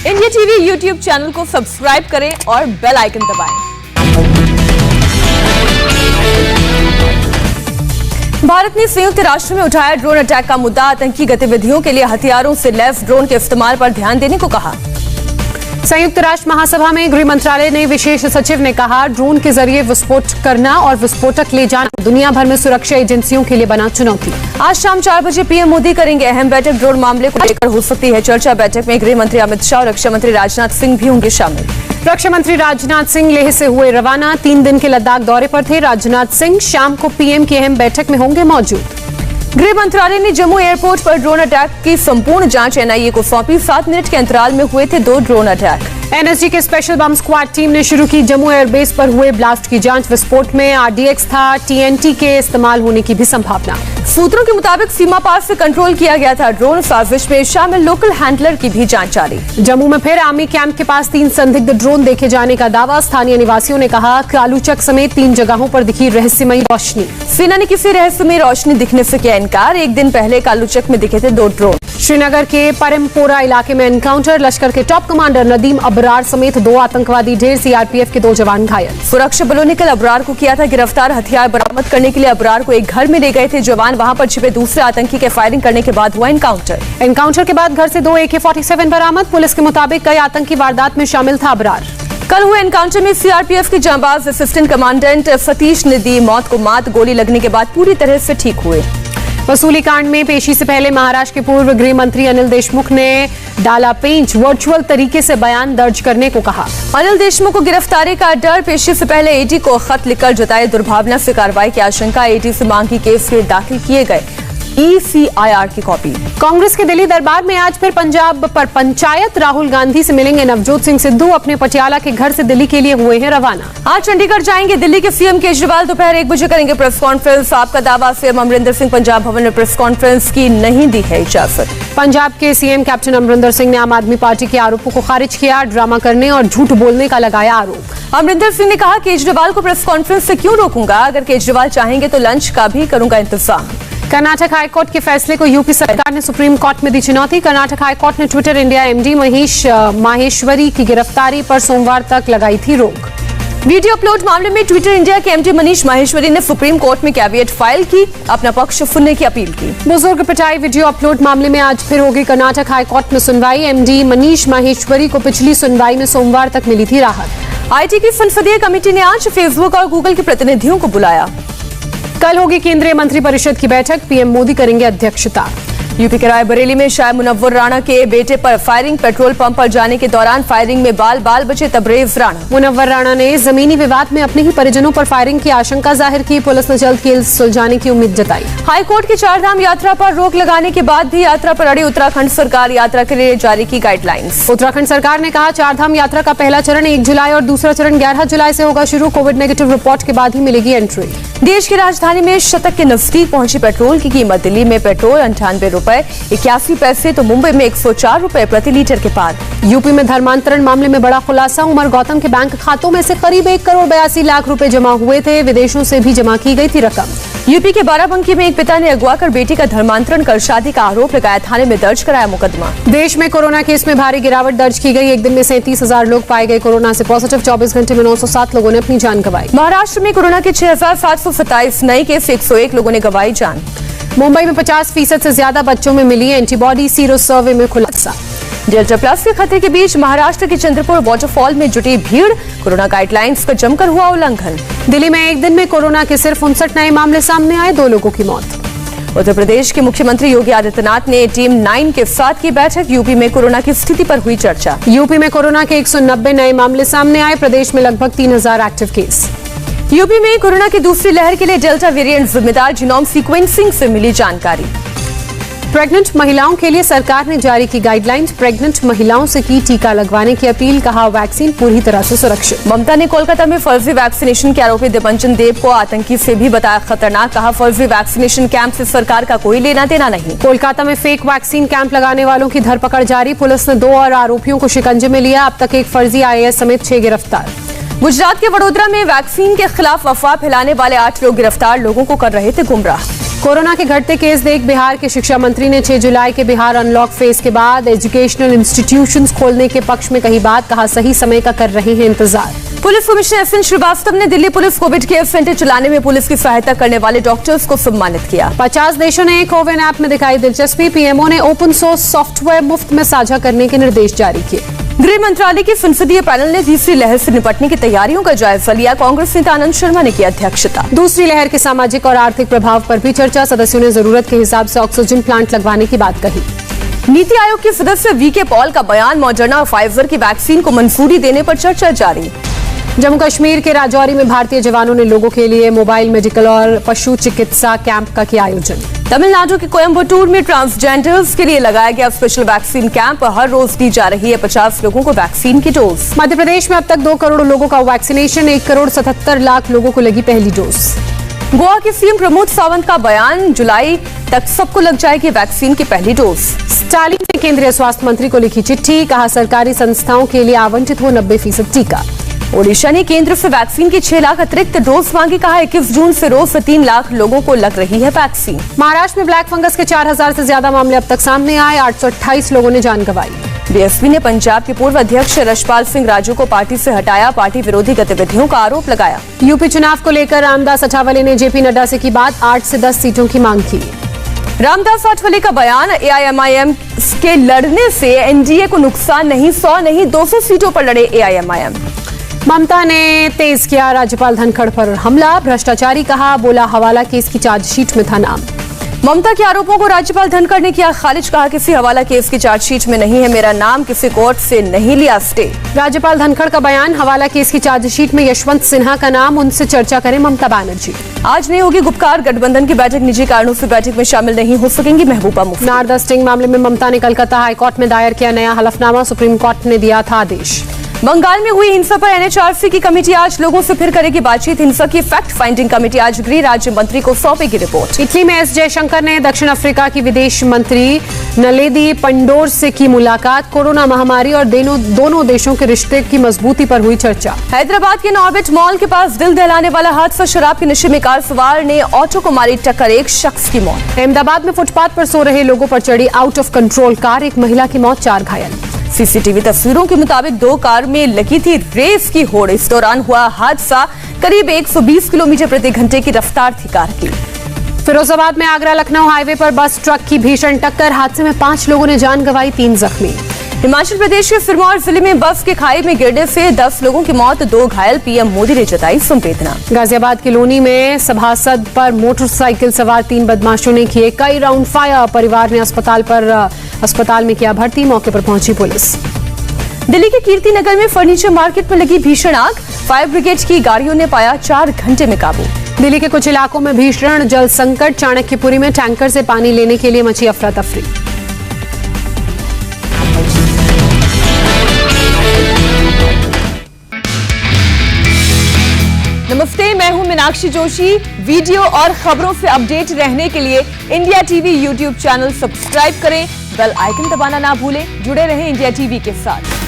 India TV YouTube channel को subscribe करें और बेल आइकन दबाएं। भारत ने संयुक्त राष्ट्र में उठाया ड्रोन अटैक का मुद्दा। आतंकी गतिविधियों के लिए हथियारों से लैस ड्रोन के इस्तेमाल पर ध्यान देने को कहा। संयुक्त राष्ट्र महासभा में गृह मंत्रालय ने विशेष सचिव ने कहा, ड्रोन के जरिए विस्फोट करना और विस्फोटक ले जाना दुनिया भर में सुरक्षा एजेंसियों के लिए बना चुनौती। आज शाम 4 बजे पीएम मोदी करेंगे अहम बैठक। ड्रोन मामले को लेकर हो सकती है चर्चा। बैठक में गृह मंत्री अमित शाह और रक्षा मंत्री राजनाथ सिंह भी होंगे शामिल। रक्षा मंत्री राजनाथ सिंह लेह से हुए रवाना। 3 दिन के लद्दाख दौरे पर थे राजनाथ सिंह। शाम को पीएम की अहम बैठक में होंगे मौजूद। गृह मंत्रालय ने जम्मू एयरपोर्ट पर ड्रोन अटैक की संपूर्ण जांच एनआईए को सौंपी। 7 मिनट के अंतराल में हुए थे 2 ड्रोन अटैक। एनएसजी के स्पेशल बम स्क्वाड टीम ने शुरू की जम्मू एयरबेस पर हुए ब्लास्ट की जांच। विस्फोट में आरडीएक्स था। टीएनटी के इस्तेमाल होने की भी संभावना। सूत्रों के मुताबिक सीमा पार से कंट्रोल किया गया था ड्रोन। साजिश में शामिल लोकल हैंडलर की भी जांच जारी। जम्मू में फिर आर्मी कैंप के पास 3 संदिग्ध ड्रोन देखे जाने का दावा। स्थानीय निवासियों ने कहा, कालूचक समेत 3 जगहों पर दिखी रहस्यमयी रोशनी। सेना ने किसी रहस्यमयी रोशनी दिखने से किया इनकार। 1 दिन पहले कालूचक में दिखे थे 2 ड्रोन। श्रीनगर के परमपोरा इलाके में एनकाउंटर। लश्कर के टॉप कमांडर नदीम अबरार समेत 2 आतंकवादी ढेर। सीआरपीएफ के 2 जवान घायल। सुरक्षा बलों ने कल अबरार को किया था गिरफ्तार। हथियार बरामद करने के लिए अबरार को एक घर में ले गए थे जवान। वहां पर छिपे दूसरे आतंकी के फायरिंग करने के बाद हुआ एनकाउंटर के बाद घर से 2 AK-47 बरामद। पुलिस के मुताबिक कई आतंकी वारदात में शामिल था अबरार। कल हुए एनकाउंटर में सीआरपीएफ के जांबाज असिस्टेंट कमांडेंट सतीश ने दी मौत को मात। गोली लगने के बाद पूरी तरह से ठीक हुए। वसूली कांड में पेशी से पहले महाराष्ट्र के पूर्व गृह मंत्री अनिल देशमुख ने डाला पेंच। वर्चुअल तरीके से बयान दर्ज करने को कहा। अनिल देशमुख को गिरफ्तारी का डर। पेशी से पहले ईडी को खत लिखकर जताई दुर्भावना से कार्रवाई की आशंका। ईडी से मांगी केस के दाखिल किए गए ECIR की कॉपी। कांग्रेस के दिल्ली दरबार में आज फिर पंजाब पर पंचायत। राहुल गांधी से मिलेंगे नवजोत सिंह सिद्धू। अपने पटियाला के घर से दिल्ली के लिए हुए हैं रवाना। आज चंडीगढ़ जाएंगे दिल्ली के सीएम केजरीवाल। दोपहर 1 बजे करेंगे प्रेस कॉन्फ्रेंस। आपका दावा, सीएम अमरिंदर सिंह पंजाब भवन में प्रेस कॉन्फ्रेंस की नहीं दी है इजाजत। पंजाब के सीएम कैप्टन अमरिंदर सिंह ने आम आदमी पार्टी के आरोपों को खारिज किया। ड्रामा करने और झूठ बोलने का लगाया आरोप। अमरिंदर सिंह ने कहा, केजरीवाल को प्रेस कॉन्फ्रेंस से क्यों रोकूंगा? अगर केजरीवाल चाहेंगे तो लंच का भी करूंगा इंतजाम। कर्नाटक हाईकोर्ट के फैसले को यूपी सरकार ने सुप्रीम कोर्ट में दी चुनौती। कर्नाटक हाईकोर्ट ने Twitter India MD Manish Maheshwari की गिरफ्तारी पर सोमवार तक लगाई थी रोक। वीडियो अपलोड मामले में ट्विटर इंडिया के एमडी मनीष माहेश्वरी ने सुप्रीम कोर्ट में कैविएट फाइल की। अपना पक्ष सुनने की अपील की। बुजुर्ग पिटाई वीडियो अपलोड मामले में आज फिर होगी कर्नाटक हाईकोर्ट में सुनवाई। एमडी मनीष माहेश्वरी को पिछली सुनवाई में सोमवार तक मिली थी राहत। आईटी की संसदीय कमेटी ने आज फेसबुक और गूगल के प्रतिनिधियों को बुलाया। कल होगी केंद्रीय मंत्रिपरिषद की बैठक। पीएम मोदी करेंगे अध्यक्षता। यूपी के रायबरेली में शाह मुनव्वर राणा के बेटे पर फायरिंग। पेट्रोल पंप पर जाने के दौरान फायरिंग में बाल बचे तबरेज राणा। मुनव्वर राणा ने जमीनी विवाद में अपने ही परिजनों पर फायरिंग की आशंका जाहिर की। पुलिस ने जल्द केस सुलझाने की उम्मीद जताई। हाईकोर्ट की 4 धाम यात्रा पर रोक लगाने के बाद भी यात्रा पर अड़ी उत्तराखंड सरकार। यात्रा के लिए जारी की गाइडलाइंस। उत्तराखंड सरकार ने कहा, 4 धाम यात्रा का पहला चरण 1 जुलाई और दूसरा चरण 11 जुलाई से होगा शुरू। कोविड नेगेटिव रिपोर्ट के बाद ही मिलेगी एंट्री। देश की राजधानी में शतक के नजदीक पहुंची पेट्रोल की कीमत। दिल्ली में पेट्रोल 98 रुपए 81 पैसे तो मुंबई में 104 रुपए प्रति लीटर के पार। यूपी में धर्मांतरण मामले में बड़ा खुलासा। उमर गौतम के बैंक खातों में से करीब 1 करोड़ 82 लाख रुपए जमा हुए थे। विदेशों से भी जमा की गई थी रकम। यूपी के बाराबंकी में एक पिता ने अगवा कर बेटी का धर्मांतरण कर शादी का आरोप लगाया। थाने में दर्ज कराया मुकदमा। देश में कोरोना केस में भारी गिरावट दर्ज की गई। एक दिन में 37,000 लोग पाए गए कोरोना से पॉजिटिव। 24 घंटे में 907 लोगों ने अपनी जान गंवाई। महाराष्ट्र में कोरोना के 6,727 नए केस। 101 लोगों ने गंवाई जान। मुंबई में 50% से ज्यादा बच्चों में मिली एंटीबॉडी। सीरो सर्वे में खुलासा। डेल्टा प्लस के खतरे के बीच महाराष्ट्र के चंद्रपुर वाटरफॉल में जुटी भीड़। कोरोना गाइडलाइंस का जमकर हुआ उल्लंघन। दिल्ली में एक दिन में कोरोना के सिर्फ 59 नए मामले सामने आए। 2 लोगों की मौत। उत्तर प्रदेश के मुख्यमंत्री योगी आदित्यनाथ ने टीम 9 के साथ की बैठक। यूपी में कोरोना की स्थिति पर हुई चर्चा। यूपी में कोरोना के 190 नए मामले सामने आए। प्रदेश में लगभग 3000 एक्टिव केस। यूपी में कोरोना की दूसरी लहर के लिए डेल्टा वेरिएंट जिम्मेदार। जीनोम सीक्वेंसिंग से मिली जानकारी। प्रेग्नेंट महिलाओं के लिए सरकार ने जारी की गाइडलाइंस। प्रेग्नेंट महिलाओं से की टीका लगवाने की अपील। कहा, वैक्सीन पूरी तरह से सुरक्षित। ममता ने कोलकाता में फर्जी वैक्सीनेशन के आरोपी दिपंजन देव को आतंकी से भी बताया खतरनाक। कहा, फर्जी वैक्सीनेशन कैंप से सरकार का कोई लेना देना नहीं। कोलकाता में फेक वैक्सीन कैंप लगाने वालों की धरपकड़ जारी। पुलिस ने 2 और आरोपियों को शिकंजे में लिया। अब तक एक फर्जी IAS समेत 6 गिरफ्तार। गुजरात के वडोदरा में वैक्सीन के खिलाफ अफवाह फैलाने वाले 8 लोग गिरफ्तार। लोगों को कर रहे थे गुमराह। कोरोना के घटते केस देख बिहार के शिक्षा मंत्री ने 6 जुलाई के बिहार अनलॉक फेज के बाद एजुकेशनल इंस्टीट्यूशंस खोलने के पक्ष में कही बात, कहा सही समय का कर रहे हैं इंतजार। Police commissioner S N Srivastava ने Delhi police covid care centre चलाने में पुलिस की सहायता करने वाले डॉक्टर्स को सम्मानित किया। 50 देशों ने कोविन ऐप में दिखाई दिलचस्पी, पीएमओ ने ओपन सोर्स सॉफ्टवेयर मुफ्त में साझा करने के निर्देश जारी किए। गृह मंत्रालय के संसदीय पैनल ने तीसरी लहर से निपटने की तैयारियों का जायजा लिया। कांग्रेस नेता आनंद शर्मा ने की अध्यक्षता। दूसरी लहर के सामाजिक और आर्थिक प्रभाव पर भी चर्चा, सदस्यों ने जरूरत के हिसाब से ऑक्सीजन प्लांट लगवाने की बात कही। नीति आयोग के सदस्य वीके पॉल का बयान, मॉडर्ना और फाइजर की वैक्सीन को मंजूरी देने पर चर्चा जारी। जम्मू कश्मीर के राजौरी में भारतीय जवानों ने लोगों के लिए मोबाइल मेडिकल और पशु चिकित्सा कैंप का किया आयोजन। तमिलनाडु के कोयम्बटूर में ट्रांसजेंडर्स के लिए लगाया गया स्पेशल वैक्सीन कैंप, हर रोज दी जा रही है 50 लोगों को वैक्सीन की डोज। मध्य प्रदेश में अब तक 2 करोड़ लोगों का वैक्सीनेशन, 1,77,00,000 लोगों को लगी पहली डोज। गोवा के सीएम प्रमोद सावंत का बयान, जुलाई तक सबको लग जाएगी वैक्सीन की पहली डोज। स्टालिन ने केंद्रीय स्वास्थ्य मंत्री को लिखी चिट्ठी, कहा सरकारी संस्थाओं के लिए आवंटित हो 90% टीका। ओडिशा ने केंद्र से वैक्सीन की 6 लाख अतिरिक्त डोज मांगी, कहा 21 जून से रोज 3 लाख लोगों को लग रही है वैक्सीन। महाराष्ट्र में ब्लैक फंगस के 4000 से ज्यादा मामले अब तक सामने आए, 828 लोगों ने जान गंवाई। बीएसपी ने पंजाब के पूर्व अध्यक्ष रशपाल सिंह राजू को पार्टी से हटाया, पार्टी विरोधी गतिविधियों का आरोप लगाया। यूपी चुनाव को लेकर रामदास अठावले ने जेपी नड्डा से की बात, 8 से 10 सीटों की मांग की। रामदास अठावले का बयान, एआईएमआईएम के लड़ने से एनडीए को नुकसान नहीं, 100 नहीं 200 सीटों पर लड़े एआईएमआईएम। ममता ने तेज किया राज्यपाल धनखड़ पर हमला, भ्रष्टाचारी कहा, बोला हवाला केस की चार्जशीट में था नाम। ममता के आरोपों को राज्यपाल धनखड़ ने किया खारिज, कहा किसी हवाला केस की चार्जशीट में नहीं है मेरा नाम, किसी कोर्ट से नहीं लिया स्टे। राज्यपाल धनखड़ का बयान, हवाला केस की चार्जशीट में यशवंत सिन्हा का नाम, उनसे चर्चा करें ममता बनर्जी। आज नहीं होगी गुपकार गठबंधन की बैठक, निजी कारणों से बैठक में शामिल नहीं हो सकेंगी महबूबा मुफ्ती। नारदा स्टिंग मामले में ममता ने कलकत्ता हाईकोर्ट में दायर किया नया हलफनामा, सुप्रीम कोर्ट ने दिया था आदेश। बंगाल में हुई हिंसा पर एनएचआरसी की कमेटी आज लोगों से फिर करेगी बातचीत, हिंसा की फैक्ट फाइंडिंग कमेटी आज गृह राज्य मंत्री को सौंपेगी रिपोर्ट। इटली में एस जयशंकर ने दक्षिण अफ्रीका की विदेश मंत्री नलेदी पंडोर से की मुलाकात, कोरोना महामारी और दोनों देशों के रिश्ते की मजबूती पर हुई चर्चा। हैदराबाद के नॉर्बिट मॉल के पास दिल दहलाने वाला हादसा, शराब के नशे में कार सवार ने ऑटो को मारी टक्कर, 1 शख्स की मौत। अहमदाबाद में फुटपाथ पर सो रहे लोगों पर चढ़ी आउट ऑफ कंट्रोल कार, 1 महिला की मौत, 4 घायल। सीसीटीवी तस्वीरों के मुताबिक 2 कार में लगी थी रेस की होड़, इस दौरान हुआ हादसा, करीब 120 किलोमीटर प्रति घंटे की रफ्तार थी कार की। फिरोजाबाद में आगरा लखनऊ हाईवे पर बस ट्रक की भीषण टक्कर, हादसे में 5 लोगों ने जान गंवाई, 3 जख्मी। हिमाचल प्रदेश के सिरमौर जिले में बस के खाई में गिरने से 10 लोगों की मौत, 2 घायल, पीएम मोदी ने जताई संवेदना। गाजियाबाद के लोनी में सभासद पर मोटरसाइकिल सवार 3 बदमाशों ने किए कई राउंड फायर, परिवार ने अस्पताल में किया भर्ती, मौके पर पहुंची पुलिस। दिल्ली के कीर्ति नगर में फर्नीचर मार्केट में लगी भीषण आग, फायर ब्रिगेड की गाड़ियों ने पाया 4 घंटे में काबू। दिल्ली के कुछ इलाकों में भीषण जल संकट, चाणक्यपुरी में टैंकर से पानी लेने के लिए मची अफरा तफरी। नमस्ते, मैं हूं मीनाक्षी जोशी। वीडियो और खबरों से अपडेट रहने के लिए India TV YouTube channel subscribe करें, बेल आइकन दबाना ना भूलें। जुड़े रहें इंडिया टीवी के साथ।